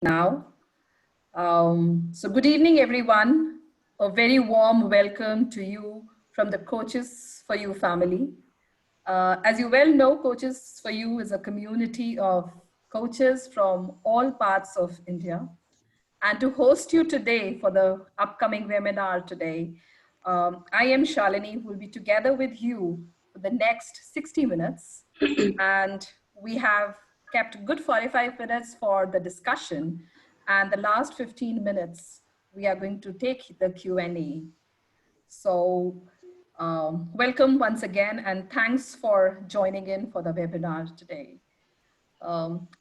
now. So good evening, everyone. A very warm welcome to you from the Coaches for You family. As you well know, Coaches for You is a community of coaches from all parts of India. And to host you today for the upcoming webinar today, I am Shalini, who will be together with you for the next 60 minutes. And we have kept good 45 minutes for the discussion. And the last 15 minutes, we are going to take the Q&A. So welcome once again, and thanks for joining in for the webinar today.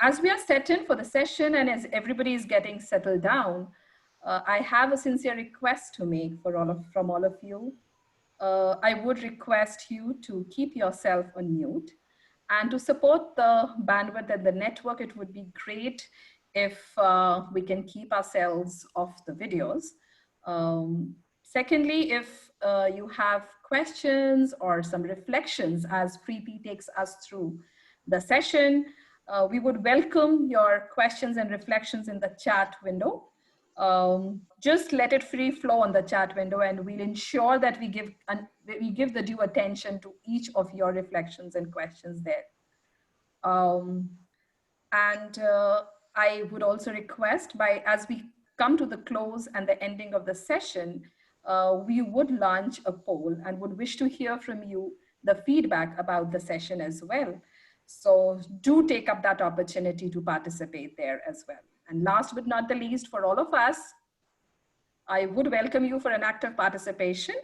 As we are set in for the session and as everybody is getting settled down, I have a sincere request to make from all of you. I would request you to keep yourself on mute, and to support the bandwidth and the network, it would be great if we can keep ourselves off the videos. Secondly, if you have questions or some reflections as Preeti takes us through the session, we would welcome your questions and reflections in the chat window. Just let it free flow on the chat window, and we'll ensure that we give the due attention to each of your reflections and questions there. I would also request, as we come to the close and the ending of the session, we would launch a poll and would wish to hear from you the feedback about the session as well. So do take up that opportunity to participate there as well. And last but not the least, for all of us, I would welcome you for an active participation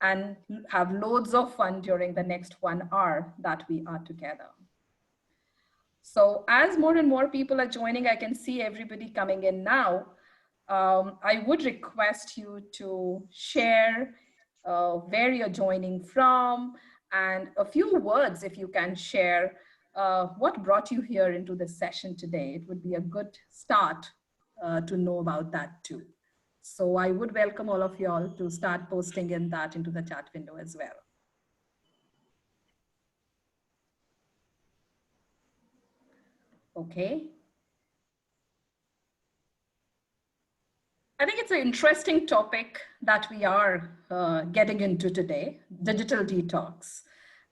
and have loads of fun during the next 1 hour that we are together. So as more and more people are joining, I can see everybody coming in now. I would request you to share where you're joining from, and a few words if you can share what brought you here into this session today. It would be a good start to know about that too. So I would welcome all of y'all to start posting in that into the chat window as well. Okay. I think it's an interesting topic that we are getting into today, digital detox.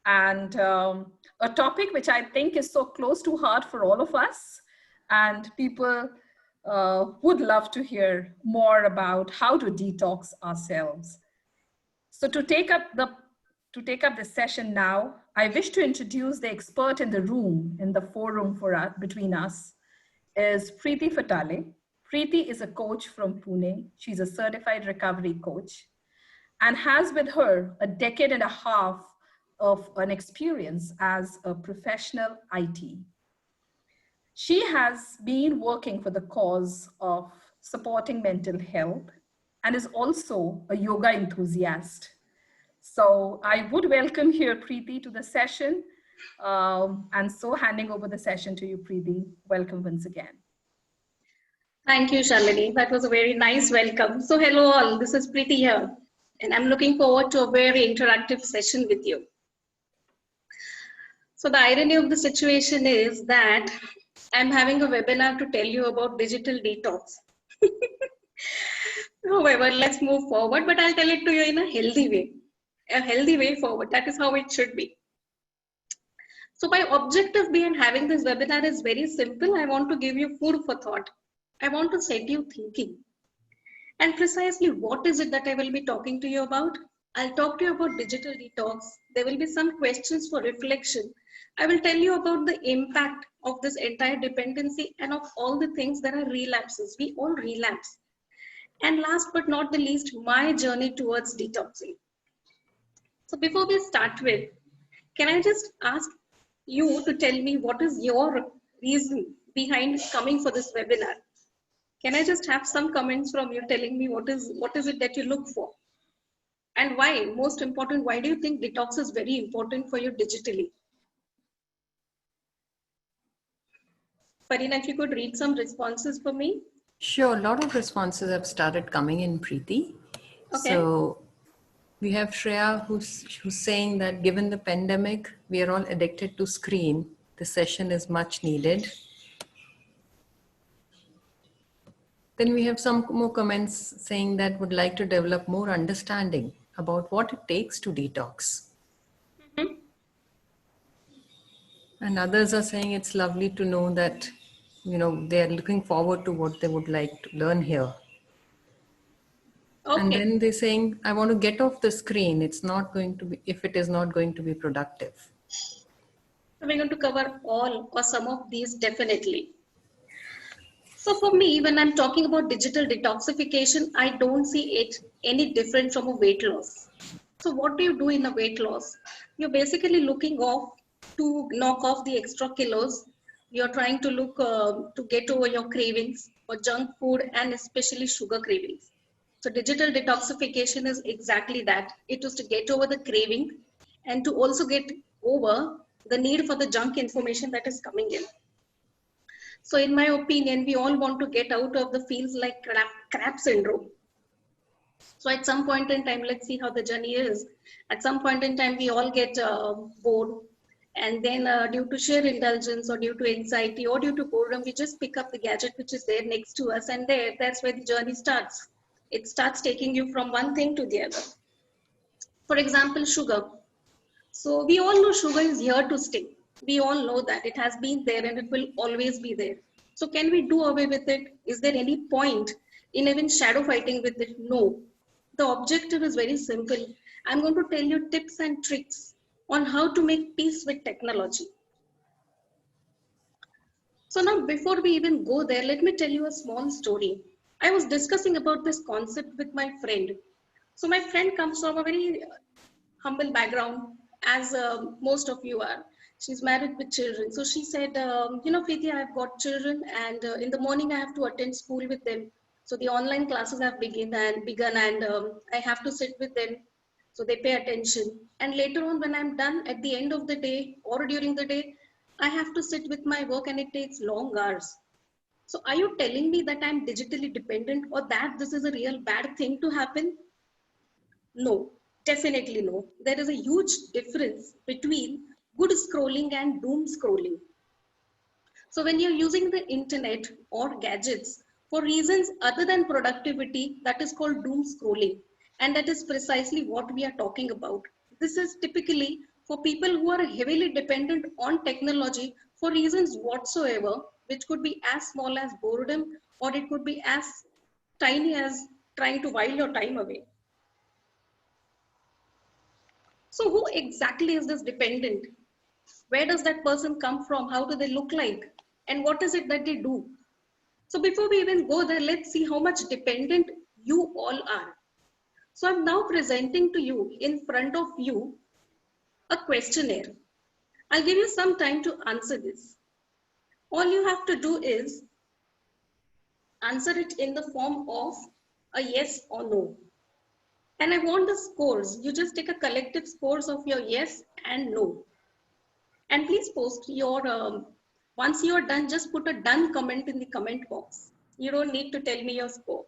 And a topic which I think is so close to heart for all of us. And people would love to hear more about how to detox ourselves. So to take up this session now, I wish to introduce the expert in the room, in the forum between us, is Preeti Fatale. Preeti is a coach from Pune. She's a certified recovery coach and has with her a decade and a half of an experience as a professional IT. She has been working for the cause of supporting mental health and is also a yoga enthusiast. So I would welcome here Preeti to the session. And so handing over the session to you, Preeti. Welcome once again. Thank you, Shalini. That was a very nice welcome. So hello all, this is Preeti here, and I'm looking forward to a very interactive session with you. So the irony of the situation is that I'm having a webinar to tell you about digital detox. However, let's move forward, but I'll tell it to you in a healthy way forward. That is how it should be. So my objective behind having this webinar is very simple. I want to give you food for thought. I want to set you thinking. And precisely what is it that I will be talking to you about? I'll talk to you about digital detox. There will be some questions for reflection. I will tell you about the impact of this entire dependency and of all the things that are relapses. We all relapse. And last but not the least, my journey towards detoxing. So before we start with, can I just ask you to tell me what is your reason behind coming for this webinar? Can I just have some comments from you telling me what is it that you look for? And why, most important, why do you think detox is very important for you digitally? Farina, if you could read some responses for me. Sure, a lot of responses have started coming in, Preeti. Okay. So we have Shreya who's saying that given the pandemic, we are all addicted to screen. The session is much needed. Then we have some more comments saying that would like to develop more understanding about what it takes to detox. Mhm. And others are saying it's lovely to know that, they're looking forward to what they would like to learn here. And Okay. then they're saying, I want to get off the screen. It's not going to be, if it is not going to be productive. So we're going to cover all or some of these definitely. So for me, when I'm talking about digital detoxification, I don't see it any different from a weight loss. So what do you do in a weight loss? You're basically looking off to knock off the extra kilos. You're trying to look to get over your cravings for junk food and especially sugar cravings. So digital detoxification is exactly that. It is to get over the craving and to also get over the need for the junk information that is coming in. So in my opinion, we all want to get out of the feels like crap syndrome. So at some point in time, let's see how the journey is. At some point in time, we all get bored. And then due to sheer indulgence or due to anxiety or due to boredom, we just pick up the gadget which is there next to us. And that's where the journey starts. It starts taking you from one thing to the other. For example, sugar. So we all know sugar is here to stay. We all know that it has been there and it will always be there. So can we do away with it? Is there any point in even shadow fighting with it? No. The objective is very simple. I'm going to tell you tips and tricks on how to make peace with technology. So now before we even go there, let me tell you a small story. I was discussing about this concept with my friend. So my friend comes from a very humble background, as most of you are. She's married with children. So she said, Preeti, I've got children, and in the morning I have to attend school with them. So the online classes have begun, and I have to sit with them. So they pay attention. And later on, when I'm done at the end of the day or during the day, I have to sit with my work, and it takes long hours. So are you telling me that I'm digitally dependent or that this is a real bad thing to happen? No, definitely no. There is a huge difference between good scrolling and doom scrolling. So when you're using the internet or gadgets for reasons other than productivity, that is called doom scrolling. And that is precisely what we are talking about. This is typically for people who are heavily dependent on technology for reasons whatsoever, which could be as small as boredom or it could be as tiny as trying to while your time away. So who exactly is this dependent? Where does that person come from? How do they look like? And what is it that they do? So before we even go there, let's see how much dependent you all are. So I'm now presenting to you in front of you a questionnaire. I'll give you some time to answer this. All you have to do is answer it in the form of a yes or no. And I want the scores. You just take a collective scores of your yes and no. And please post your, once you're done, just put a done comment in the comment box. You don't need to tell me your score.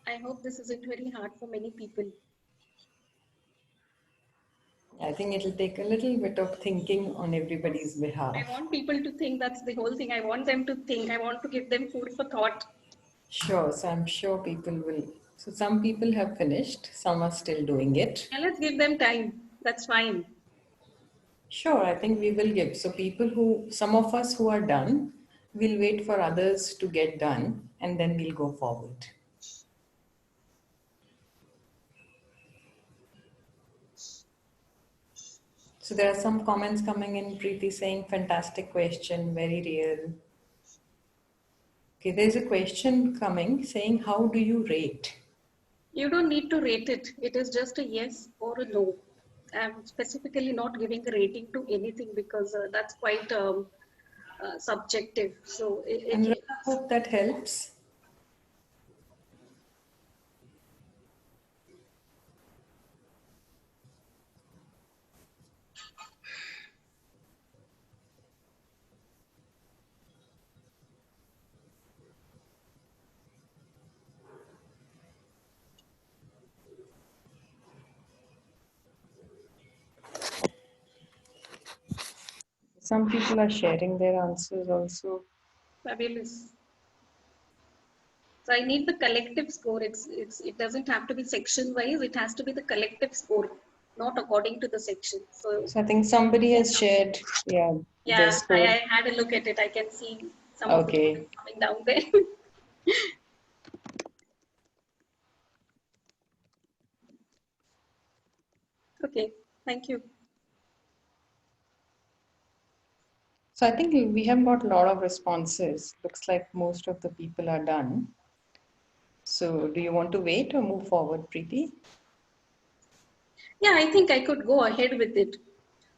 I hope this isn't very hard for many people. I think it'll take a little bit of thinking on everybody's I behalf. want people to think, that's the whole thing. I want them to think. I want to give them food for thought. Sure, so I'm sure people will. So some people have finished, some are still doing it. And let's give them time. That's fine. Sure, I think we will give. So people who, some of us who are done, we'll wait for others to get done and then we'll go forward. So there are some comments coming in, Preeti saying, fantastic question, very real. Okay, there's a question coming saying, how do you rate? You don't need to rate it. It is just a yes or a no. I'm specifically not giving a rating to anything because that's quite subjective. So And I it hope that helps. Some people are sharing their answers also. fabulous. So I need the collective score. It doesn't have to be section wise. It has to be the collective score, not according to the section. So So I think somebody has shared, yeah, their yeah, score. I had a look at it. I can see some of the Okay. comments coming down there. Okay, thank you. So I think we have got a lot of responses. Looks like most of the people are done. So do you want to wait or move forward, Preeti? Yeah, I think I could go ahead with it.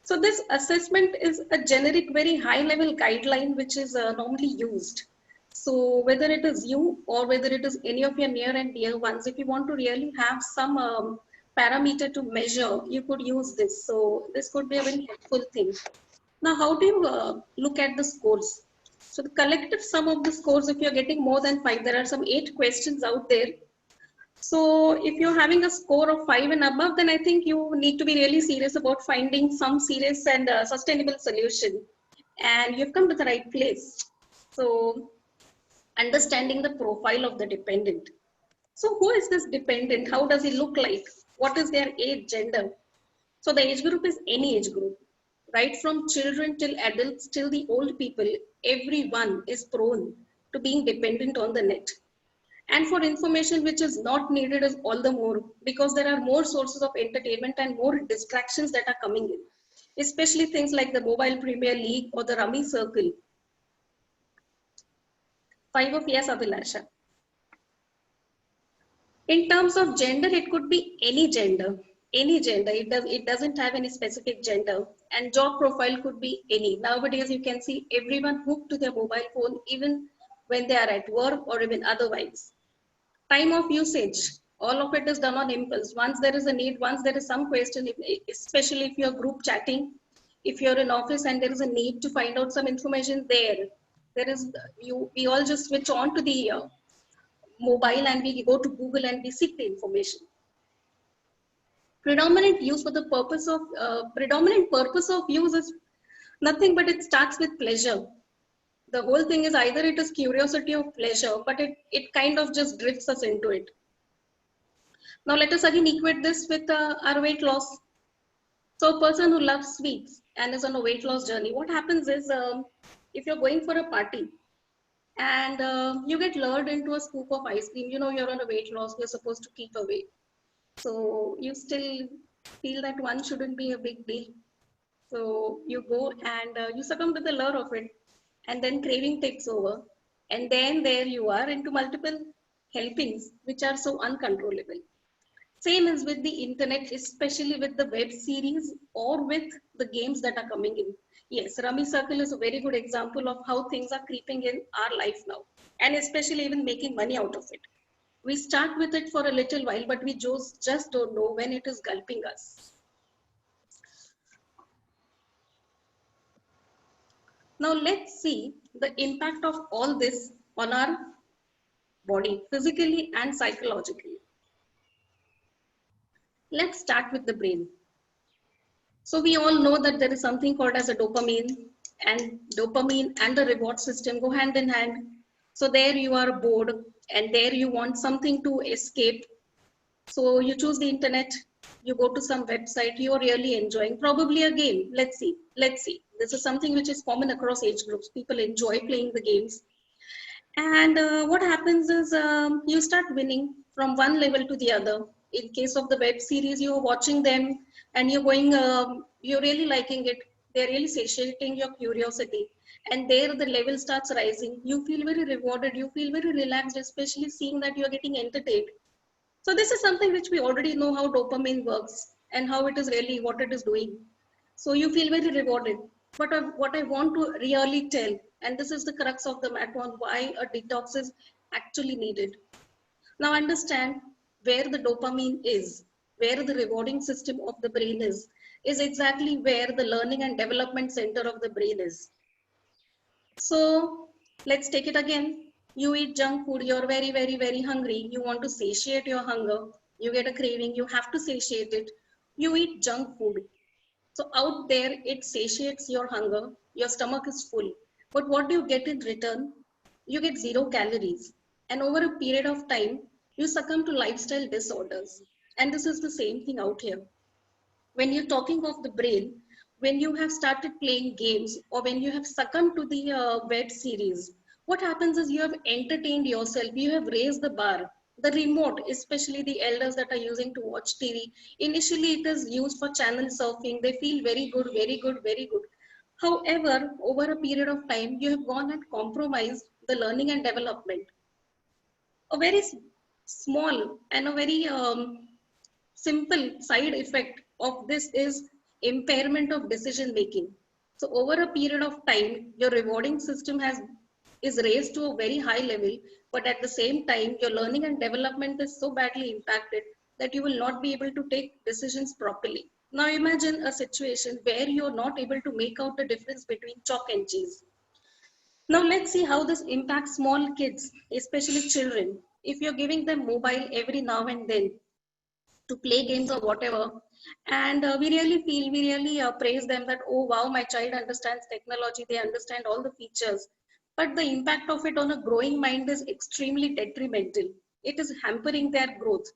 So this assessment is a generic, very high level guideline which is normally used. So whether it is you or whether it is any of your near and dear ones, if you want to really have some parameter to measure, you could use this. So this could be a very helpful thing. Now, how do you look at the scores? So the collective sum of the scores, if you're getting more than 5, there are some 8 questions out there. So if you're having a score of 5 and above, then I think you need to be really serious about finding some serious and sustainable solution. And you've come to the right place. So understanding the profile of the dependent. So who is this dependent? How does he look like? What is their age, gender? So the age group is any age group, right from children till adults till the old people. Everyone is prone to being dependent on the net. And for information which is not needed is all the more because there are more sources of entertainment and more distractions that are coming in, especially things like the mobile Premier League or the Rummy Circle. 5 of yes, Abhilasha. In terms of gender, it could be any gender. Any gender. It doesn't have any specific gender. And job profile could be any. Nowadays, you can see everyone hooked to their mobile phone, even when they are at work or even otherwise. Time of usage. All of it is done on impulse. Once there is a need, once there is some question, especially if you're group chatting, if you're in office and there is a need to find out some information there is we all just switch on to the mobile and we go to Google and we seek the information. Predominant purpose of use is nothing but it starts with pleasure. The whole thing is either it is curiosity or pleasure, but it kind of just drifts us into it. Now let us again equate this with our weight loss. So a person who loves sweets and is on a weight loss journey, what happens is if you're going for a party and you get lured into a scoop of ice cream, you know you're on a weight loss, you're supposed to keep away. So you still feel that one shouldn't be a big deal. So you go and you succumb to the lure of it, and then craving takes over. And then there you are into multiple helpings, which are so uncontrollable. Same is with the internet, especially with the web series or with the games that are coming in. Yes, Rummy Circle is a very good example of how things are creeping in our life now, and especially even making money out of it. We start with it for a little while, but we just don't know when it is gulping us. Now let's see the impact of all this on our body, physically and psychologically. Let's start with the brain. So we all know that there is something called as a dopamine, and dopamine and the reward system go hand in hand. So there you are bored and there you want something to escape. So you choose the internet, you go to some website you're really enjoying, probably a game. Let's see. This is something which is common across age groups. People enjoy playing the games. And what happens is you start winning from one level to the other. In case of the web series, you're watching them and you're going, you're really liking it. They're really satiating your curiosity. and there the level starts rising, you feel very rewarded, you feel very relaxed, especially seeing that you are getting entertained. So this is something which we already know how dopamine works and how it is really what it is doing. So you feel very rewarded. But what I want to really tell, and this is the crux of the matter on why a detox is actually needed. Now understand where the dopamine is, where the rewarding system of the brain is exactly where the learning and development center of the brain is. So let's take it again. You eat junk food, you're very, very, very hungry. You want to satiate your hunger. You get a craving, you have to satiate it. You eat junk food. So out there, it satiates your hunger. Your stomach is full. But what do you get in return? You get 0 calories. And over a period of time, you succumb to lifestyle disorders. And this is the same thing out here. When you're talking of the brain, when you have started playing games or when you have succumbed to the web series, what happens is you have entertained yourself, you have raised the bar. The remote, especially the elders that are using to watch TV, initially it is used for channel surfing. They feel very good, very good, very good. However, over a period of time, you have gone and compromised the learning and development. A very small and a very simple side effect of this is impairment of decision making. So over a period of time, your rewarding system is raised to a very high level, but at the same time, your learning and development is so badly impacted that you will not be able to take decisions properly. Now imagine a situation where you're not able to make out the difference between chalk and cheese. Now let's see how this impacts small kids, especially children. If you're giving them mobile every now and then, to play games or whatever, and we really praise them that, oh wow, my child understands technology, they understand all the features, but the impact of it on a growing mind is extremely detrimental. It is hampering their growth.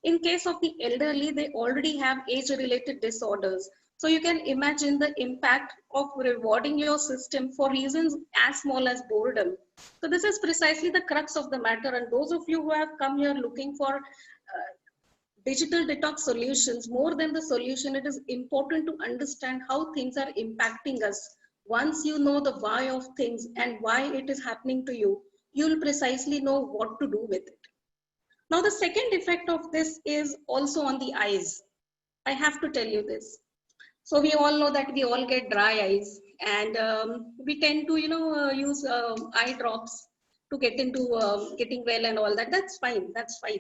In case of the elderly, they already have age related disorders, so you can imagine the impact of rewarding your system for reasons as small as boredom. So this is precisely the crux of the matter, and those of you who have come here looking for digital detox solutions, more than the solution, it is important to understand how things are impacting us. Once you know the why of things and why it is happening to you, you'll precisely know what to do with it. Now, the second effect of this is also on the eyes. I have to tell you this. So we all know that we all get dry eyes, and we tend to, use eye drops to get into getting well and all that. That's fine. That's fine.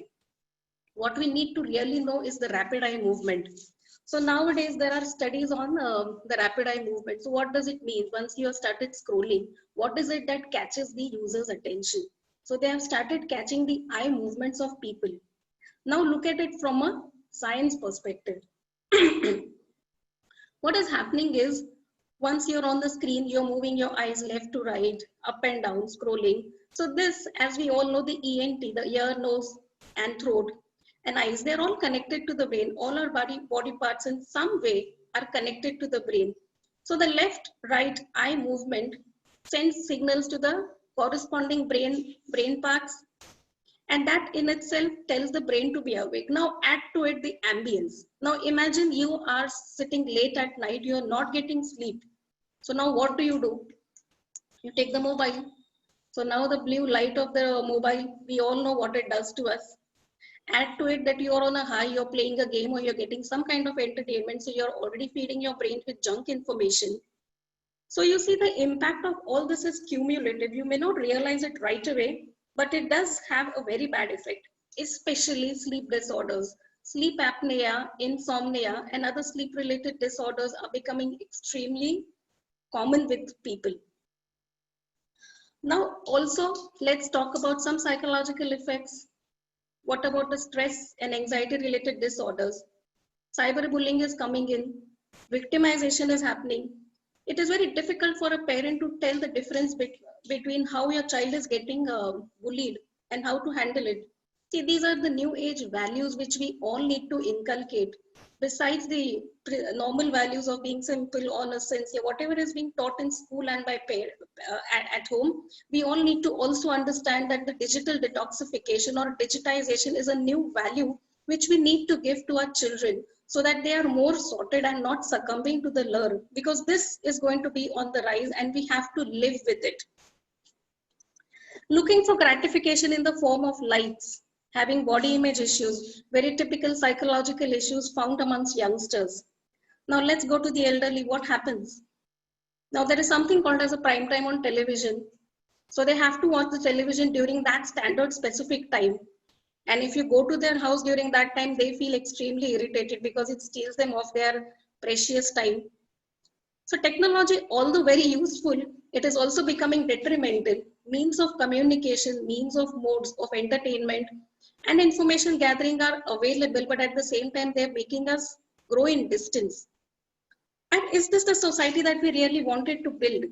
What we need to really know is the rapid eye movement. So nowadays there are studies on the rapid eye movement. So what does it mean? Once you have started scrolling, what is it that catches the user's attention? So they have started catching the eye movements of people. Now look at it from a science perspective. What is happening is, once you're on the screen, you're moving your eyes left to right, up and down, scrolling. So this, as we all know, the ENT, the ear, nose, and throat, and eyes, they're all connected to the brain. All our body parts in some way are connected to the brain. So the left right eye movement sends signals to the corresponding brain parts, and that in itself tells the brain to be awake. Now add to it the ambience. Now imagine you are sitting late at night, you are not getting sleep. So now what do? You take the mobile. So now the blue light of the mobile, we all know what it does to us. Add to it that you're on a high, you're playing a game or you're getting some kind of entertainment. So you're already feeding your brain with junk information. So you see the impact of all this is cumulative. You may not realize it right away, but it does have a very bad effect, especially sleep disorders. Sleep apnea, insomnia, and other sleep related disorders are becoming extremely common with people. Now also, let's talk about some psychological effects. What about the stress and anxiety related disorders? Cyberbullying is coming in. Victimization is happening. It is very difficult for a parent to tell the difference between how your child is getting bullied and how to handle it. See, these are the new age values which we all need to inculcate. Besides the normal values of being simple, honest, sincere, whatever is being taught in school and by at home, we all need to also understand that the digital detoxification or digitization is a new value which we need to give to our children, so that they are more sorted and not succumbing to the lure, because this is going to be on the rise and we have to live with it. Looking for gratification in the form of likes, having body image issues, very typical psychological issues found amongst youngsters. Now let's go to the elderly. What happens? Now there is something called as a prime time on television. So they have to watch the television during that standard specific time. And if you go to their house during that time, they feel extremely irritated because it steals them of their precious time. So technology, although very useful, it is also becoming detrimental. Means of communication, means of modes of entertainment and information gathering are available, but at the same time, they're making us grow in distance. And is this the society that we really wanted to build?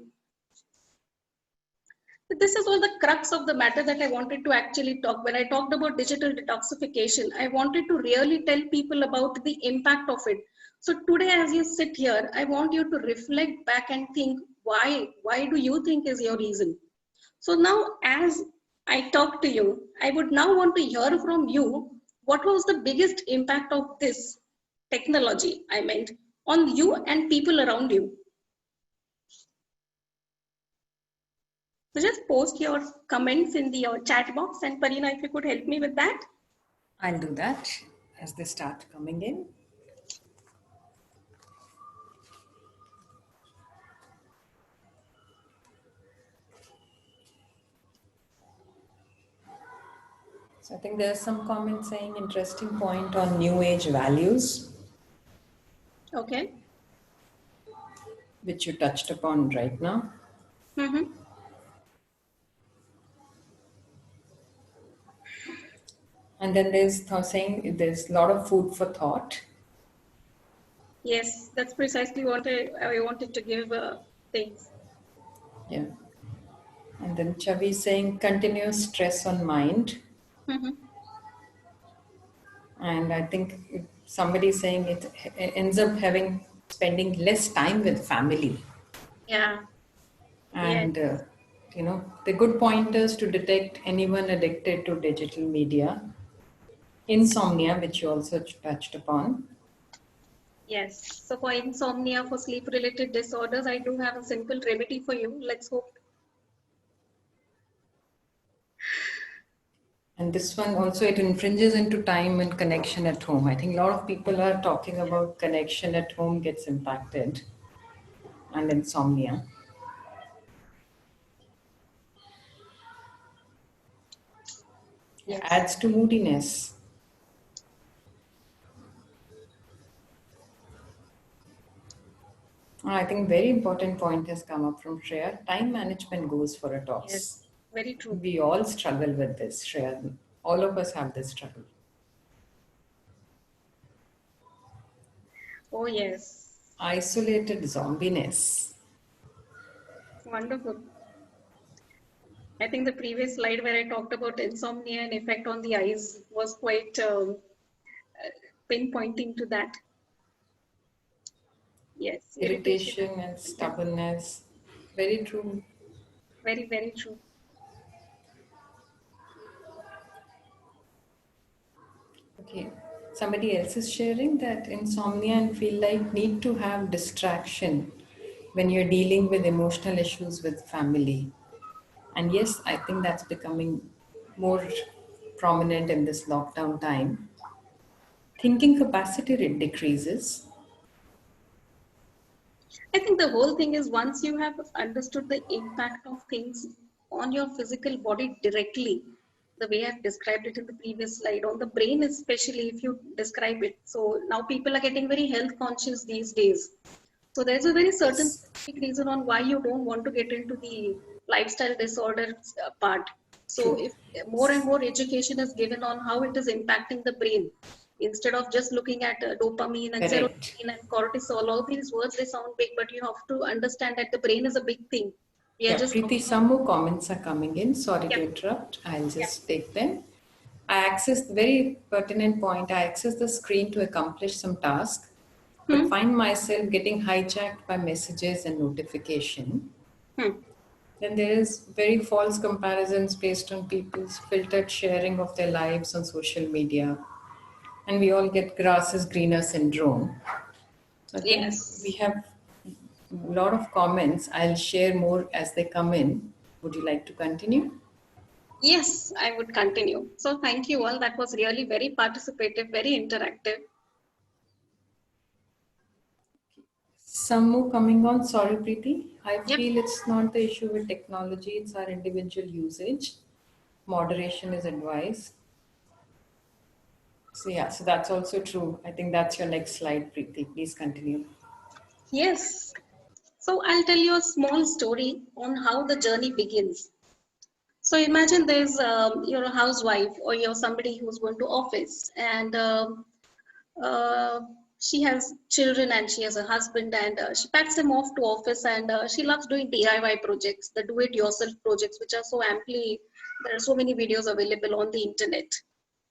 This is all the crux of the matter that I wanted to actually talk. When I talked about digital detoxification, I wanted to really tell people about the impact of it. So today, as you sit here, I want you to reflect back and think, why do you think is your reason? So now, as I talk to you, I would now want to hear from you, what was the biggest impact of this technology, I meant, on you and people around you? So just post your comments in the chat box, and Parina, if you could help me with that. I'll do that as they start coming in. So I think there's some comments saying interesting point on new age values, Okay. which you touched upon right now. Mm-hmm. And then there's saying there's a lot of food for thought. Yes, that's precisely what I wanted to give things. Yeah. And then Chavi saying continuous stress on mind. Mm-hmm. And I think somebody saying it ends up spending less time with family. Yeah. And, Yes. the good pointers to detect anyone addicted to digital media. Insomnia, which you also touched upon. Yes. So for insomnia, for sleep-related disorders, I do have a simple remedy for you. Let's hope. And this one also, it infringes into time and connection at home. I think a lot of people are talking about connection at home gets impacted and insomnia. Yes. Adds to moodiness. I think very important point has come up from Shreya. Time management goes for a toss. Yes. Very true. We all struggle with this, Shreya. All of us have this struggle. Oh, yes. Isolated zombiness. Wonderful. I think the previous slide where I talked about insomnia and effect on the eyes was quite pinpointing to that. Yes. Irritation and stubbornness. Very true. Very, very true. Okay. Somebody else is sharing that insomnia and feel like need to have distraction when you're dealing with emotional issues with family. And yes, I think that's becoming more prominent in this lockdown time. Thinking capacity decreases. I think the whole thing is, once you have understood the impact of things on your physical body directly, the way I've described it in the previous slide, on the brain especially, if you describe it. So now people are getting very health conscious these days. So there's a very certain specific reason on why you don't want to get into the lifestyle disorder part. So True. if more and more education is given on how it is impacting the brain, instead of just looking at dopamine and Correct. serotonin and cortisol, all these words, they sound big, but you have to understand that the brain is a big thing. We are Yeah, just Preeti, some more comments are coming in. Sorry yeah, to interrupt. I'll yeah. just take them. I access, very pertinent point, I access the screen to accomplish some task, but find myself getting hijacked by messages and notification. Then there is very false comparisons based on people's filtered sharing of their lives on social media. And we all get grass is greener syndrome. So I think Yes. we have a lot of comments. I'll share more as they come in. Would you like to continue? Yes, I would continue. So thank you all. That was really very participative, very interactive. Some more coming on. Sorry, Preeti. I Yep. feel it's not the issue with technology, it's our individual usage. Moderation is advised. So, yeah, so that's also true. I think that's your next slide, Preeti. Please continue. Yes. So I'll tell you a small story on how the journey begins. So imagine there's you're a housewife or you're somebody who's going to office and uh, she has children and she has a husband and she packs them off to office and she loves doing DIY projects, the do-it-yourself projects, which are so amply, there are so many videos available on the internet.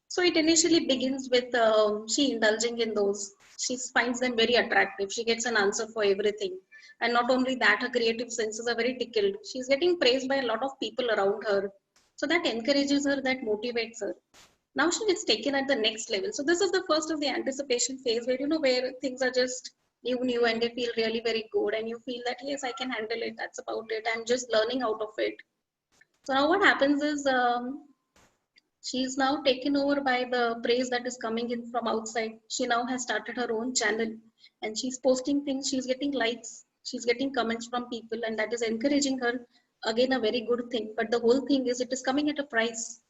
So it initially begins with she indulging in those. She finds them very attractive. She gets an answer for everything. And not only that, her creative senses are very tickled. She's getting praised by a lot of people around her. So that encourages her, that motivates her. Now she gets taken at the next level. So this is the first of the anticipation phase where, where things are just new and they feel really very good. And you feel that, yes, I can handle it. That's about it. I'm just learning out of it. So now what happens is she is now taken over by the praise that is coming in from outside. She now has started her own channel and she's posting things. She's getting likes. She's getting comments from people and that is encouraging her. Again, a very good thing. But the whole thing is it is coming at a price.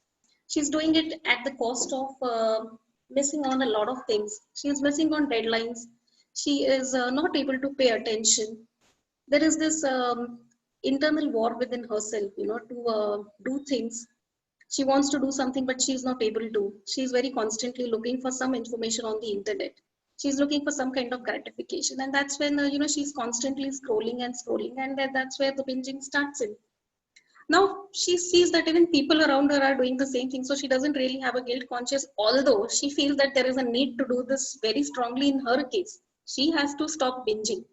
She's doing it at the cost of missing on a lot of things. She is missing on deadlines. She is not able to pay attention. There is this internal war within herself, to do things. She wants to do something but she's not able to. She's very constantly looking for some information on the internet. She's looking for some kind of gratification and that's when she's constantly scrolling and scrolling and that's where the binging starts in. Now she sees that even people around her are doing the same thing, so she doesn't really have a guilt conscious, although she feels that there is a need to do this very strongly in her case. She has to stop binging.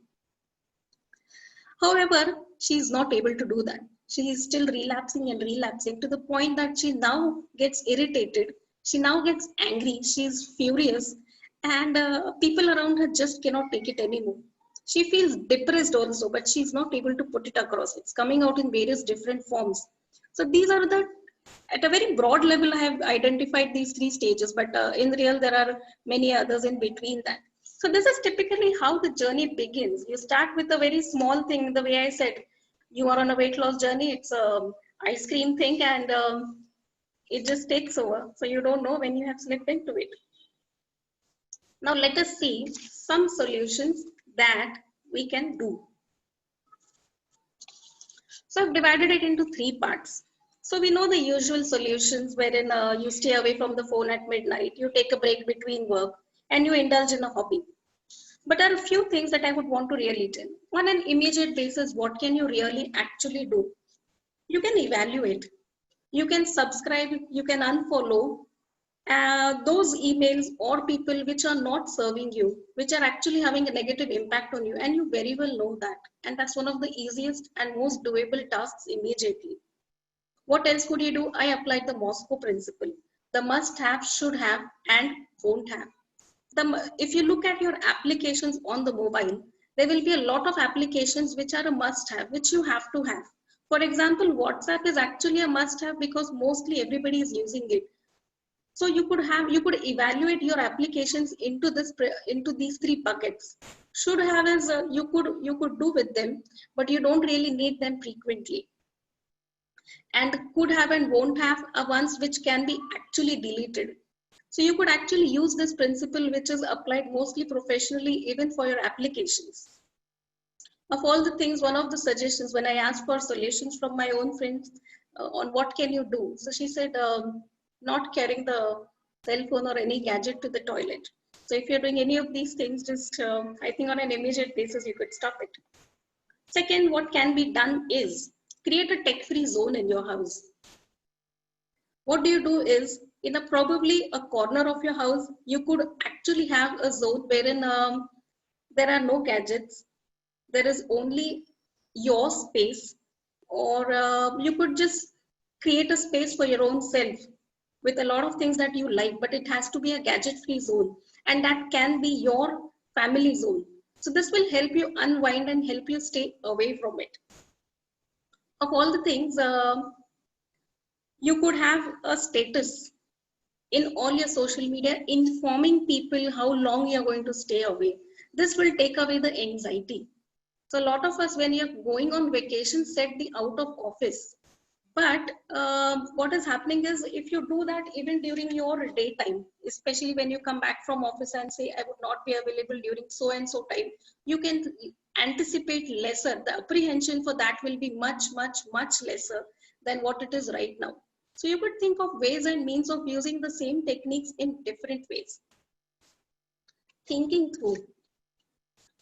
However, she is not able to do that. She is still relapsing and relapsing to the point that she now gets irritated. She now gets angry. She is furious. And people around her just cannot take it anymore. She feels depressed also, but she's not able to put it across. It's coming out in various different forms. So these are at a very broad level, I have identified these three stages, but in real, there are many others in between that. So this is typically how the journey begins. You start with a very small thing, the way I said, you are on a weight loss journey, it's a ice cream thing and it just takes over. So you don't know when you have slipped into it. Now let us see some solutions that we can do. So I've divided it into three parts. So we know the usual solutions wherein you stay away from the phone at midnight, you take a break between work and you indulge in a hobby. But there are a few things that I would want to really tell. On an immediate basis, what can you really actually do? You can evaluate. You can subscribe, you can unfollow those emails or people which are not serving you, which are actually having a negative impact on you, and you very well know that. And that's one of the easiest and most doable tasks immediately. What else could you do? I applied the Moscow principle. The must have, should have, and won't have. If you look at your applications on the mobile, there will be a lot of applications which are a must have, which you have to have. For example, WhatsApp is actually a must have because mostly everybody is using it. So you could evaluate your applications into these three buckets. Should have is you could do with them, but you don't really need them frequently. And could have and won't have are ones which can be actually deleted. So you could actually use this principle, which is applied mostly professionally, even for your applications. Of all the things, one of the suggestions when I asked for solutions from my own friends on what can you do, so she said not carrying the cell phone or any gadget to the toilet. So if you're doing any of these things, just I think on an immediate basis you could stop it. Second, what can be done is create a tech-free zone in your house. What do you do is, in a probably a corner of your house, you could actually have a zone wherein there are no gadgets. There is only your space, or you could just create a space for your own self. with a lot of things that you like, but it has to be a gadget-free zone, and that can be your family zone. So this will help you unwind and help you stay away from it. Of all the things, you could have a status in all your social media informing people how long you're going to stay away. This will take away the anxiety. So a lot of us, when you're going on vacation, set the out of office. But what is happening is, if you do that even during your daytime, especially when you come back from office and say, I would not be available during so and so time, you can anticipate lesser. The apprehension for that will be much, much, much lesser than what it is right now. So you could think of ways and means of using the same techniques in different ways. Thinking through,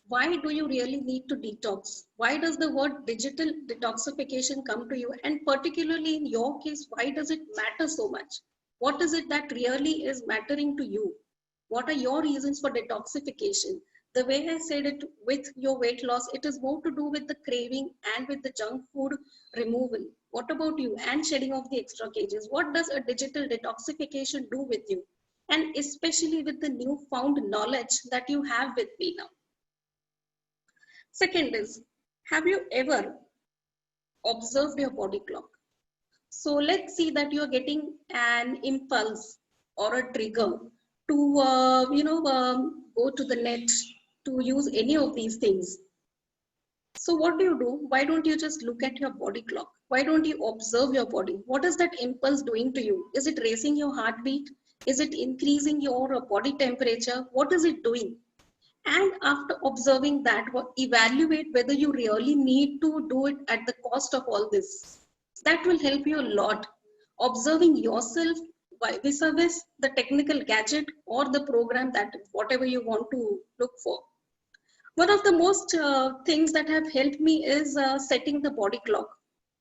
why do you really need to detox? Why does the word digital detoxification come to you? And particularly in your case, why does it matter so much? What is it that really is mattering to you? What are your reasons for detoxification? The way I said it with your weight loss, it is more to do with the craving and with the junk food removal. What about you? And shedding of the extra kgs. What does a digital detoxification do with you? And especially with the newfound knowledge that you have with me now. Second is, have you ever observed your body clock? So let's see that you're getting an impulse or a trigger to, go to the net to use any of these things. So what do? Why don't you just look at your body clock? Why don't you observe your body? What is that impulse doing to you? Is it raising your heartbeat? Is it increasing your body temperature? What is it doing? And after observing that, evaluate whether you really need to do it at the cost of all this. That will help you a lot. Observing yourself vis-a-vis the technical gadget or the program, that whatever you want to look for. One of the most things that have helped me is setting the body clock.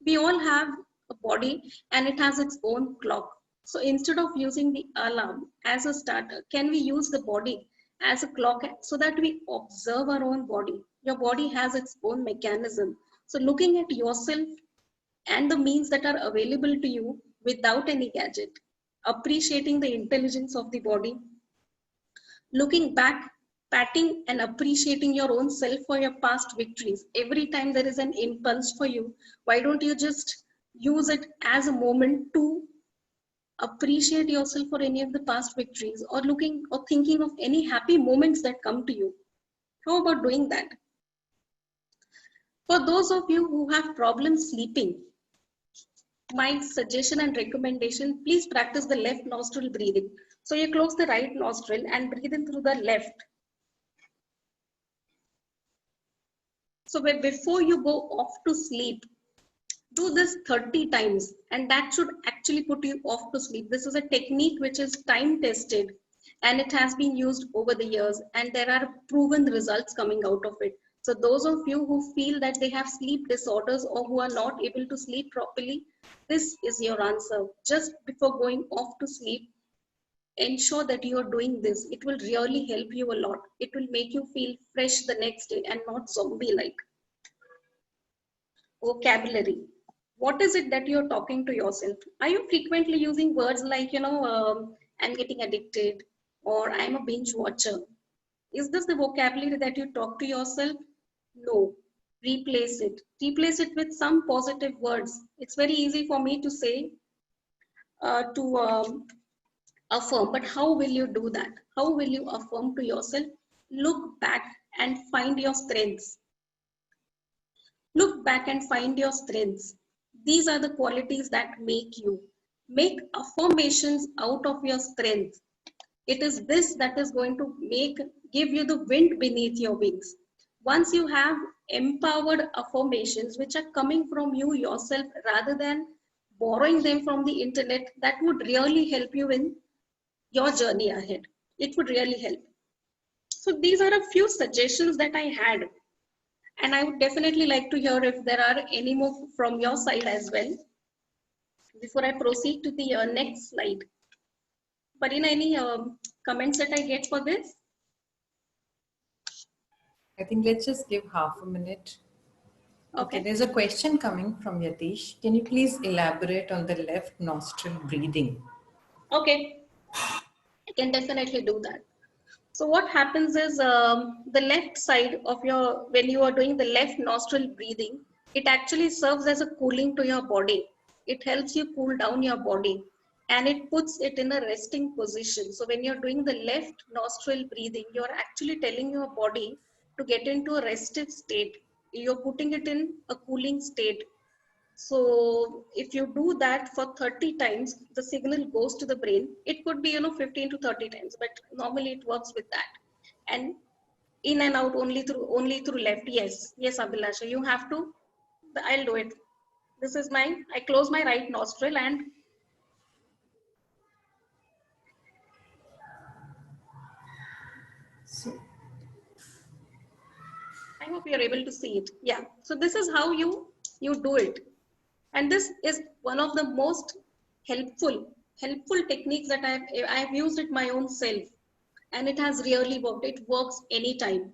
We all have a body and it has its own clock. So instead of using the alarm as a starter, can we use the body as a clock so that we observe our own body? Your body has its own mechanism. So looking at yourself and the means that are available to you without any gadget, appreciating the intelligence of the body, looking back, patting and appreciating your own self for your past victories. Every time there is an impulse for you, why don't you just use it as a moment to appreciate yourself for any of the past victories, or looking or thinking of any happy moments that come to you? How about doing that? For those of you who have problems sleeping, my suggestion and recommendation, please practice the left nostril breathing. So you close the right nostril and breathe in through the left. So before you go off to sleep, do this 30 times, and that should actually put you off to sleep. This is a technique which is time tested and it has been used over the years, and there are proven results coming out of it. So those of you who feel that they have sleep disorders or who are not able to sleep properly, this is your answer. Just before going off to sleep, ensure that you are doing this. It will really help you a lot. It will make you feel fresh the next day and not zombie-like. Vocabulary. What is it that you're talking to yourself? Are you frequently using words like, I'm getting addicted, or I'm a binge watcher? Is this the vocabulary that you talk to yourself? No. Replace it. Replace it with some positive words. It's very easy for me to say, to affirm, but how will you do that? How will you affirm to yourself? Look back and find your strengths. Look back and find your strengths. These are the qualities that make you. Make affirmations out of your strengths. It is this that is going to give you the wind beneath your wings. Once you have empowered affirmations which are coming from you yourself rather than borrowing them from the internet, that would really help you in your journey ahead. It would really help. So these are a few suggestions that I had. And I would definitely like to hear if there are any more from your side as well, before I proceed to the next slide. But in any comments that I get for this? I think let's just give half a minute. Okay, there's a question coming from Yatish. Can you please elaborate on the left nostril breathing? Okay, I can definitely do that. So what happens is the left side of your, when you are doing the left nostril breathing, it actually serves as a cooling to your body. It helps you cool down your body and it puts it in a resting position. So when you're doing the left nostril breathing, you're actually telling your body to get into a rested state. You're putting it in a cooling state. So if you do that for 30 times, the signal goes to the brain. It could be, 15 to 30 times, but normally it works with that. And in and out only through left. Yes, yes, Abhilasha, you have to. I'll do it. This is mine. I close my right nostril and So, I hope you're able to see it. Yeah. So this is how you do it. And this is one of the most helpful techniques that I've used it my own self, and it has really worked. It works anytime.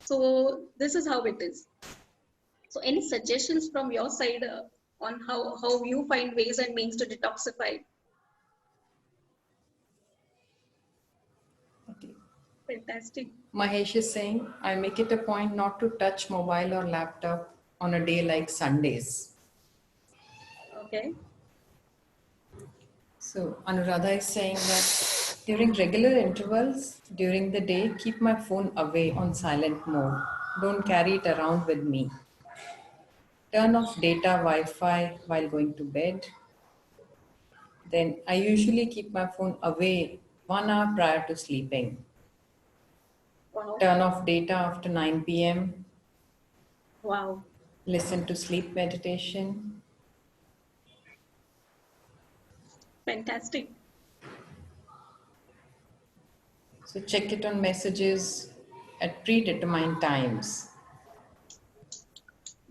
So this is how it is. So any suggestions from your side on how you find ways and means to detoxify? okay. Fantastic. Mahesh is saying, I make it a point not to touch mobile or laptop on a day like Sundays. Okay. So Anuradha is saying that during regular intervals during the day, keep my phone away on silent mode. Don't carry it around with me. Turn off data Wi-Fi while going to bed. Then I usually keep my phone away 1 hour prior to sleeping. Wow. Turn off data after 9 p.m. Wow. Listen to sleep meditation. Fantastic. So check it on messages at predetermined times.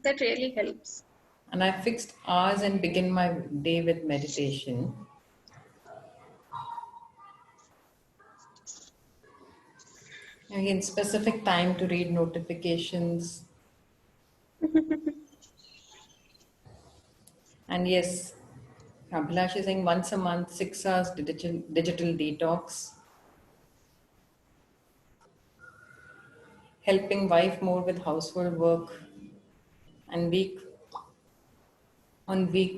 That really helps. And I fixed hours and begin my day with meditation. Again, specific time to read notifications. And yes, Abhilash is saying once a month, 6 hours digital detox. Helping wife more with household work. And week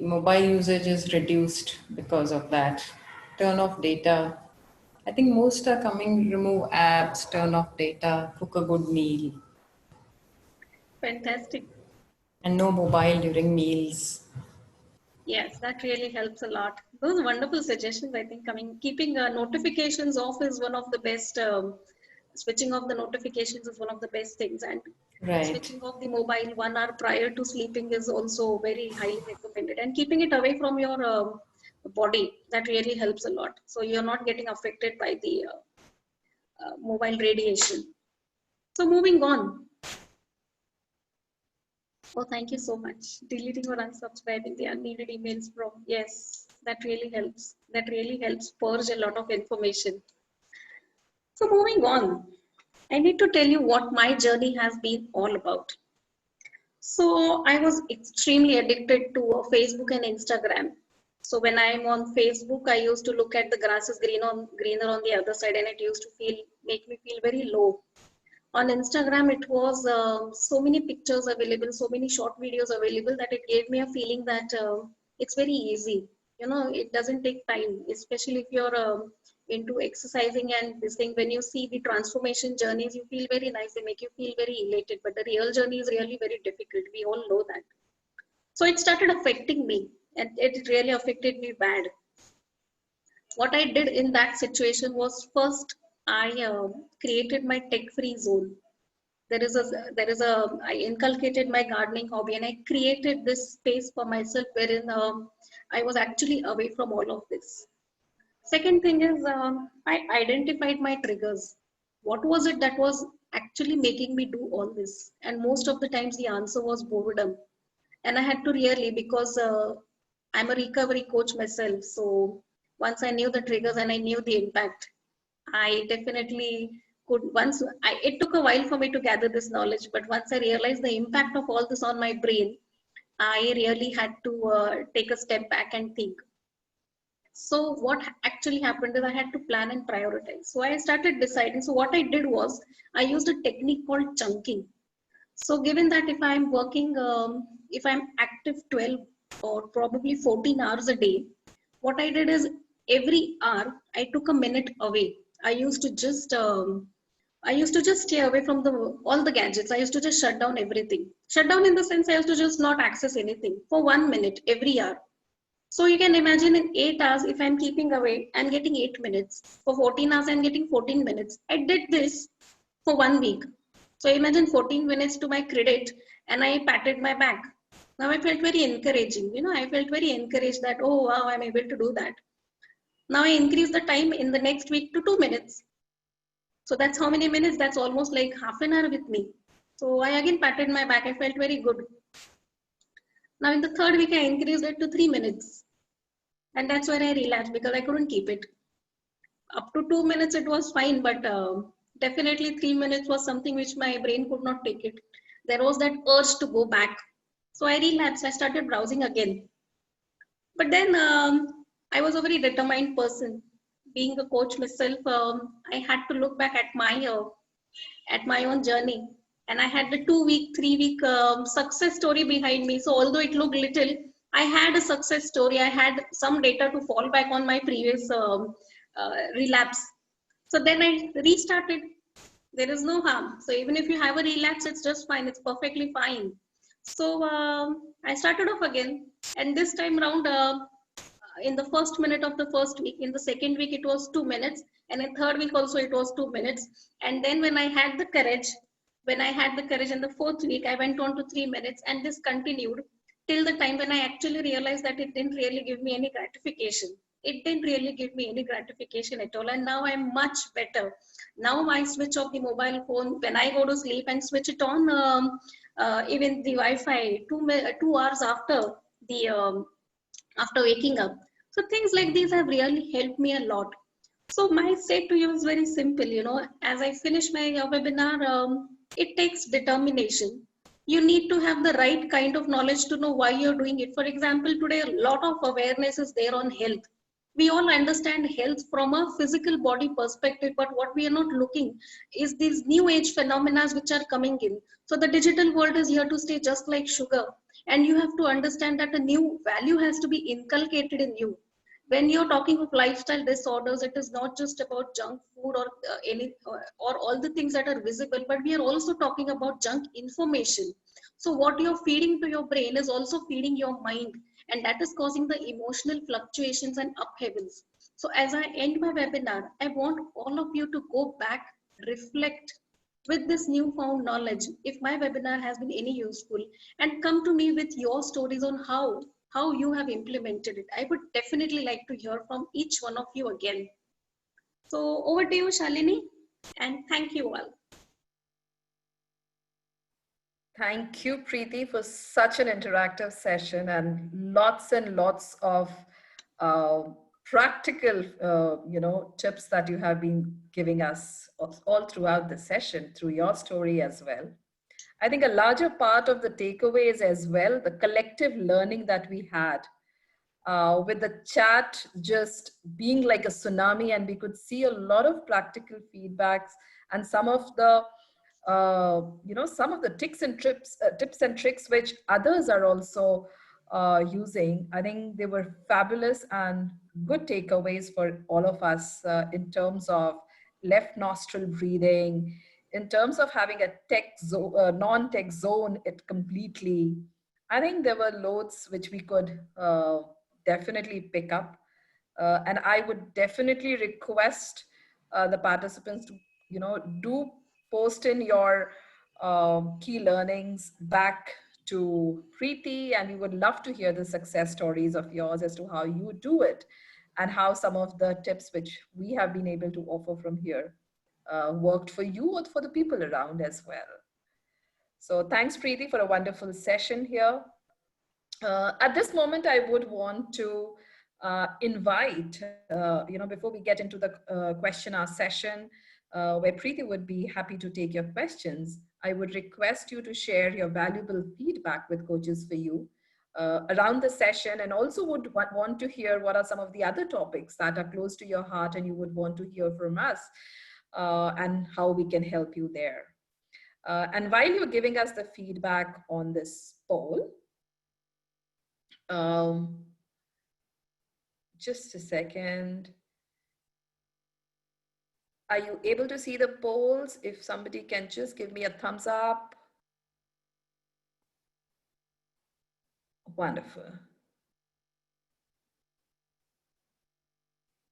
mobile usage is reduced because of that. Turn off data. I think most are coming, remove apps, turn off data, cook a good meal, Fantastic. and no mobile during meals. Yes, that really helps a lot. Those are wonderful suggestions. I think keeping notifications off is one of the best. Switching off the notifications is one of the best things, and Right. switching off the mobile 1 hour prior to sleeping is also very highly recommended. And keeping it away from your body, that really helps a lot. So you're not getting affected by the mobile radiation. So moving on. Oh, thank you so much. Deleting or unsubscribing the unneeded emails from, yes, that really helps. That really helps purge a lot of information. So moving on, I need to tell you what my journey has been all about. So I was extremely addicted to Facebook and Instagram. So when I'm on Facebook, I used to look at the grass is greener on the other side, and it used to make me feel very low. On Instagram, it was so many pictures available, so many short videos available that it gave me a feeling that it's very easy. It doesn't take time, especially if you're into exercising and this thing. When you see the transformation journeys, you feel very nice. They make you feel very elated. But the real journey is really very difficult. We all know that. So it started affecting me, and it really affected me bad. What I did in that situation was first I created my tech-free zone. I inculcated my gardening hobby, and I created this space for myself wherein I was actually away from all of this. Second thing is I identified my triggers. What was it that was actually making me do all this? And most of the times the answer was boredom. And I had to really, because I'm a recovery coach myself, so once I knew the triggers and I knew the impact, I definitely could. It took a while for me to gather this knowledge, but once I realized the impact of all this on my brain, I really had to take a step back and think. So what actually happened is I had to plan and prioritize. So I started deciding. So what I did was I used a technique called chunking. So given that if I'm working, if I'm active 12 or probably 14 hours a day, what I did is every hour I took a minute away. I used to just stay away from all the gadgets. I used to just shut down everything. Shut down in the sense I used to just not access anything for 1 minute every hour. So you can imagine in 8 hours, if I'm keeping away, I'm getting 8 minutes. For 14 hours, I'm getting 14 minutes. I did this for 1 week. So imagine 14 minutes to my credit, and I patted my back. Now I felt very encouraging. I felt very encouraged that, oh wow, I'm able to do that. Now I increase the time in the next week to 2 minutes. So that's how many minutes? That's almost like half an hour with me. So I again patted my back. I felt very good. Now in the third week, I increased it to 3 minutes. And that's where I relapsed because I couldn't keep it. Up to 2 minutes, it was fine, but definitely 3 minutes was something which my brain could not take it. There was that urge to go back. So I relapsed. I started browsing again. But then I was a very determined person. Being a coach myself, I had to look back at my own journey. And I had the 2 week, 3 week success story behind me. So although it looked little, I had a success story. I had some data to fall back on my previous relapse. So then I restarted. There is no harm. So even if you have a relapse, it's just fine. It's perfectly fine. So I started off again. And this time around, in the first minute of the first week, in the second week, it was 2 minutes. And in third week also, it was 2 minutes. And then when I had the courage, in the fourth week, I went on to 3 minutes. And this continued till the time when I actually realized that it didn't really give me any gratification. It didn't really give me any gratification at all. And now I'm much better. Now I switch off the mobile phone when I go to sleep and switch it on, even the Wi-Fi 2 hours the after waking up. So things like these have really helped me a lot. So my say to you is very simple. As I finish my webinar, it takes determination. You need to have the right kind of knowledge to know why you're doing it. For example, today a lot of awareness is there on health. We all understand health from a physical body perspective, but what we are not looking is these new age phenomena which are coming in. So the digital world is here to stay, just like sugar. And you have to understand that a new value has to be inculcated in you. When you're talking of lifestyle disorders, it is not just about junk food or all the things that are visible, but we are also talking about junk information. So what you're feeding to your brain is also feeding your mind, and that is causing the emotional fluctuations and upheavals. So as I end my webinar, I want all of you to go back, reflect with this newfound knowledge, if my webinar has been any useful, and come to me with your stories on how you have implemented it. I would definitely like to hear from each one of you again. So over to you, Shalini, and thank you all. Thank you, Preeti, for such an interactive session and lots of practical, tips that you have been giving us all throughout the session through your story as well. I think a larger part of the takeaways as well, the collective learning that we had with the chat just being like a tsunami, and we could see a lot of practical feedbacks and some of the some of the tips and tricks which others are also using. I think they were fabulous and good takeaways for all of us in terms of left nostril breathing, in terms of having a non-tech zone it completely. I think there were loads which we could definitely pick up. And I would definitely request the participants to, do post in your key learnings back to Preeti, and we would love to hear the success stories of yours as to how you do it and how some of the tips which we have been able to offer from here worked for you or for the people around as well. So thanks, Preeti, for a wonderful session here. At this moment, I would want to invite, before we get into the question hour session, where Preeti would be happy to take your questions, I would request you to share your valuable feedback with Coaches for You around the session, and also would want to hear what are some of the other topics that are close to your heart and you would want to hear from us, and how we can help you there. And while you're giving us the feedback on this poll, just a second. Are you able to see the polls? If somebody can just give me a thumbs up. Wonderful.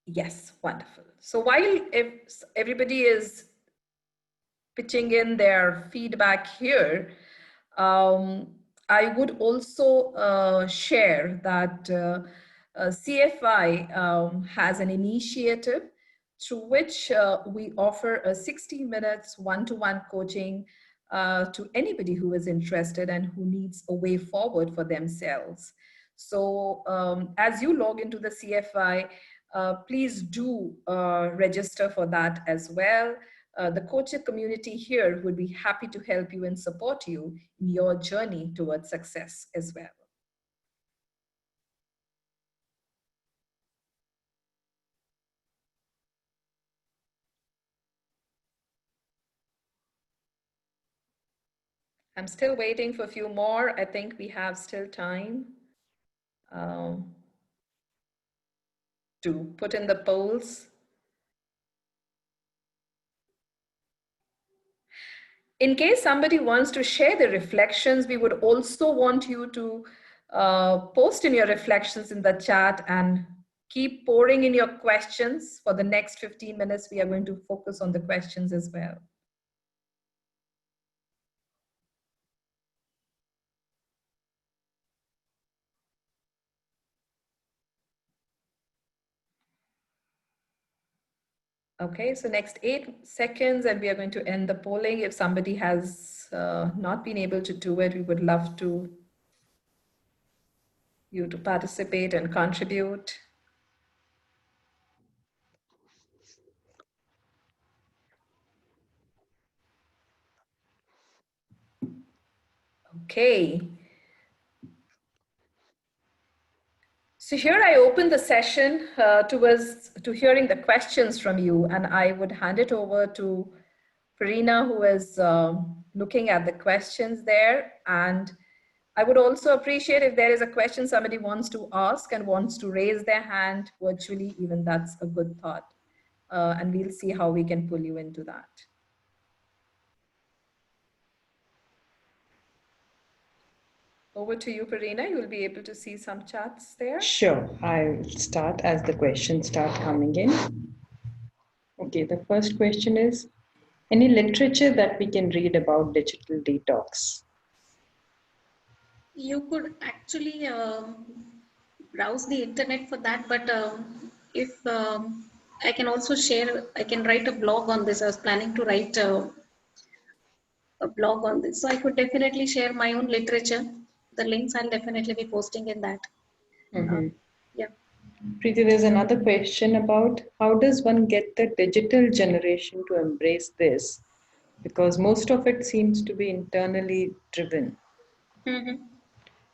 Yes, wonderful. So while if everybody is pitching in their feedback here, I would also share that CFI has an initiative through which we offer a 60 minutes one-to-one coaching to anybody who is interested and who needs a way forward for themselves. So as you log into the CFI, please do register for that as well. The coaching community here would be happy to help you and support you in your journey towards success as well. I'm still waiting for a few more. I think we have still time to put in the polls. In case somebody wants to share the reflections, we would also want you to post in your reflections in the chat and keep pouring in your questions. For the next 15 minutes, we are going to focus on the questions as well. Okay, so next 8 seconds and we are going to end the polling. If somebody has not been able to do it, we would love you to participate and contribute. Okay. So here I open the session to hearing the questions from you, and I would hand it over to Farina, who is looking at the questions there. And I would also appreciate if there is a question somebody wants to ask and wants to raise their hand virtually, even that's a good thought. And we'll see how we can pull you into that. Over to you, Farina. You'll be able to see some chats there. Sure, I'll start as the questions start coming in. Okay, the first question is, any literature that we can read about digital detox? You could actually browse the internet for that, but if I can also share, I can write a blog on this. I was planning to write a blog on this, so I could definitely share my own literature. The links I'll definitely be posting in that. Yeah. Preeti, there's another question about how does one get the digital generation to embrace this? Because most of it seems to be internally driven.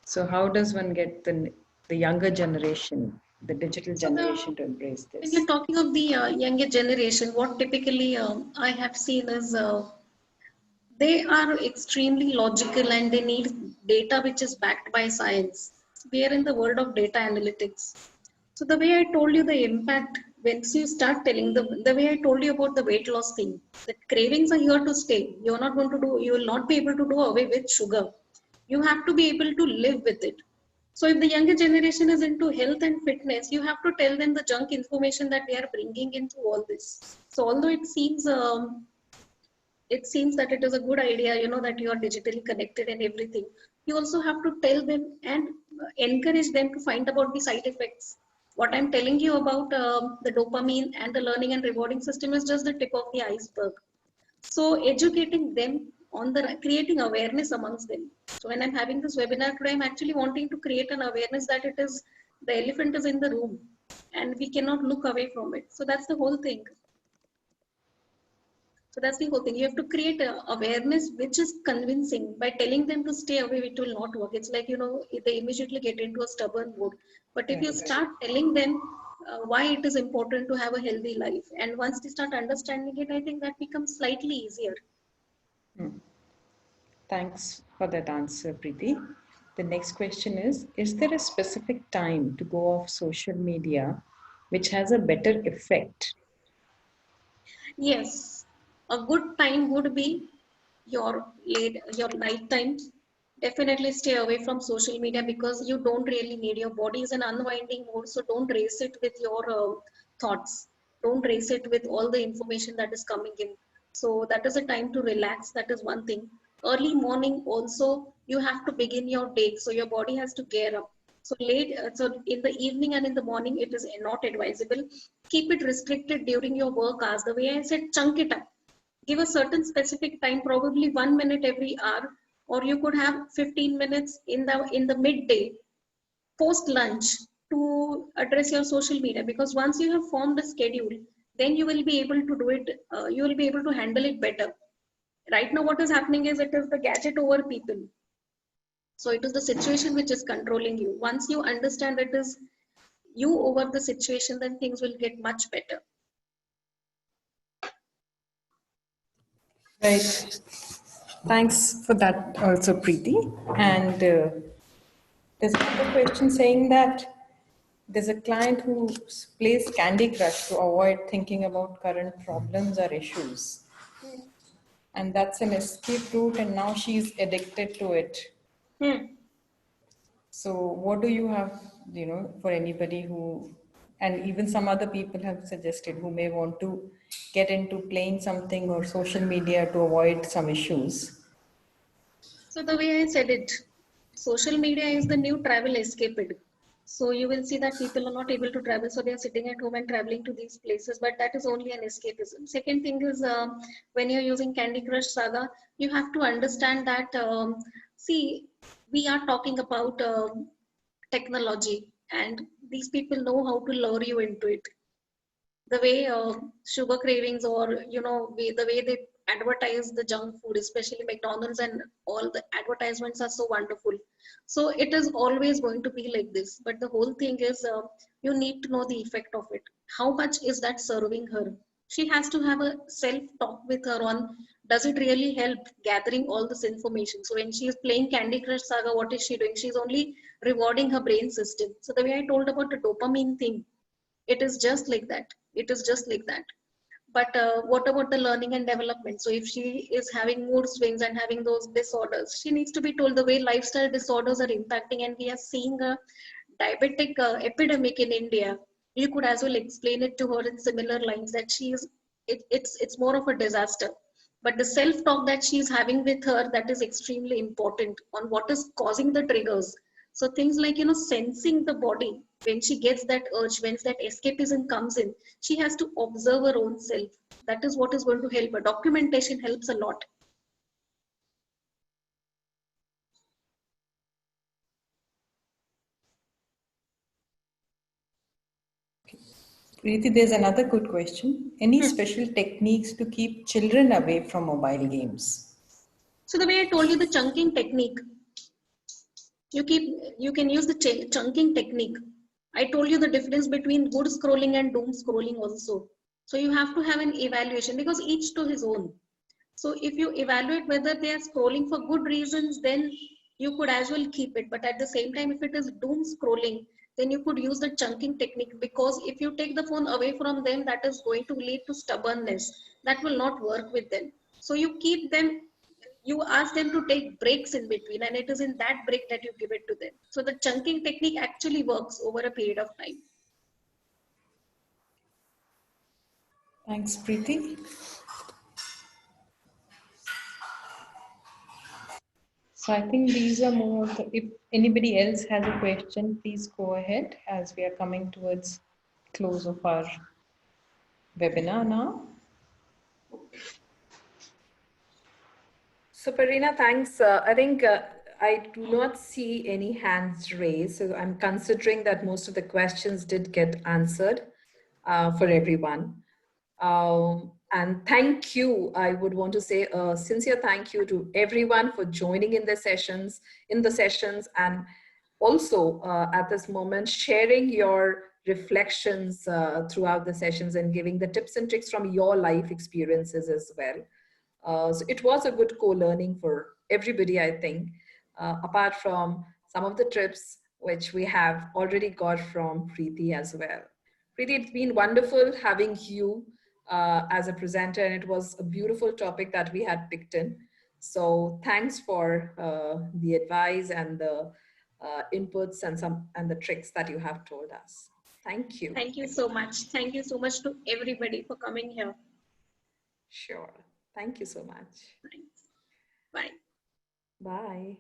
So how does one get the younger generation, the digital generation to embrace this? When you're talking of the younger generation, what typically I have seen is they are extremely logical and they need data which is backed by science. We are in the world of data analytics. So the way I told you the impact, once you start telling the way I told you about the weight loss thing, the cravings are here to stay. You're not going to do, you will not be able to do away with sugar. You have to be able to live with it. So if the younger generation is into health and fitness, you have to tell them the junk information that we are bringing into all this. So although it seems that it is a good idea, you know, that you are digitally connected and everything, you also have to tell them and encourage them to find about the side effects. What I'm telling you about the dopamine and the learning and rewarding system is just the tip of the iceberg. So educating them on the creating awareness amongst them. So when I'm having this webinar today, I'm actually wanting to create an awareness that it is the elephant is in the room and we cannot look away from it. So that's the whole thing. So that's the whole thing. You have to create awareness which is convincing. By telling them to stay away, it will not work. It's like, they immediately get into a stubborn mode. But if you start telling them why it is important to have a healthy life, and once they start understanding it, I think that becomes slightly easier. Thanks for that answer, Preeti. The next question is there a specific time to go off social media which has a better effect? Yes, a good time would be your night time. Definitely stay away from social media because you don't really need, your body is in unwinding mode. So don't race it with your thoughts. Don't race it with all the information that is coming in. So that is a time to relax. That is one thing. Early morning also you have to begin your day. So your body has to gear up. So in the evening and in the morning, it is not advisable. Keep it restricted during your work hours. The way I said, chunk it up. Give a certain specific time, probably 1 minute every hour, or you could have 15 minutes in the midday, post lunch, to address your social media. Because once you have formed a schedule, then you will be able to do it. You will be able to handle it better. Right now, what is happening is it is the gadget over people. So it is the situation which is controlling you. Once you understand it is you over the situation, then things will get much better. Right. Thanks for that also, Preeti. And there's another question saying that there's a client who plays Candy Crush to avoid thinking about current problems or issues. And that's an escape route, and now she's addicted to it. So, what do you have, for anybody who, and even some other people have suggested who may want to get into playing something or social media to avoid some issues? So the way I said it, social media is the new travel escapade. So you will see that people are not able to travel, so they are sitting at home and traveling to these places. But that is only an escapism. Second thing is when you're using Candy Crush Saga, you have to understand that. See, we are talking about technology, and these people know how to lure you into it. The way sugar cravings, or the way they advertise the junk food, especially McDonald's, and all the advertisements are so wonderful. So it is always going to be like this. But the whole thing is you need to know the effect of it. How much is that serving her? She has to have a self talk with her on, does it really help gathering all this information? So when she is playing Candy Crush Saga, what is she doing? She's only rewarding her brain system. So the way I told about the dopamine thing, it is just like that. It is just like that. But what about the learning and development? So if she is having mood swings and having those disorders, she needs to be told the way lifestyle disorders are impacting. And we are seeing a diabetic epidemic in India. You could as well explain it to her in similar lines, that she is, it's more of a disaster. But the self talk that she is having with her, that is extremely important on what is causing the triggers. So things like, sensing the body when she gets that urge, when that escapism comes in, she has to observe her own self. That is what is going to help her. Documentation helps a lot. Preeti, there's another good question. Any special techniques to keep children away from mobile games? So the way I told you, the chunking technique, you can use the chunking technique. I told you the difference between good scrolling and doom scrolling also. So you have to have an evaluation, because each to his own. So if you evaluate whether they are scrolling for good reasons, then you could as well keep it. But at the same time, if it is doom scrolling, then you could use the chunking technique, because if you take the phone away from them, that is going to lead to stubbornness. That will not work with them. So you keep them, you ask them to take breaks in between, and it is in that break that you give it to them. So the chunking technique actually works over a period of time. Thanks, Preeti. So I think these are more, if anybody else has a question, please go ahead as we are coming towards close of our webinar now. So Parina, thanks. I think I do not see any hands raised. So I'm considering that most of the questions did get answered for everyone. And thank you. I would want to say a sincere thank you to everyone for joining in the sessions, and also at this moment sharing your reflections throughout the sessions and giving the tips and tricks from your life experiences as well. So it was a good co-learning for everybody, I think, apart from some of the tips which we have already got from Preeti as well. Preeti, it's been wonderful having you as a presenter, and it was a beautiful topic that we had picked in. So thanks for the advice and the inputs and the tricks that you have told us. Thank you. Thank you so much. Thank you so much to everybody for coming here. Sure. Thank you so much. Thanks. Bye. Bye.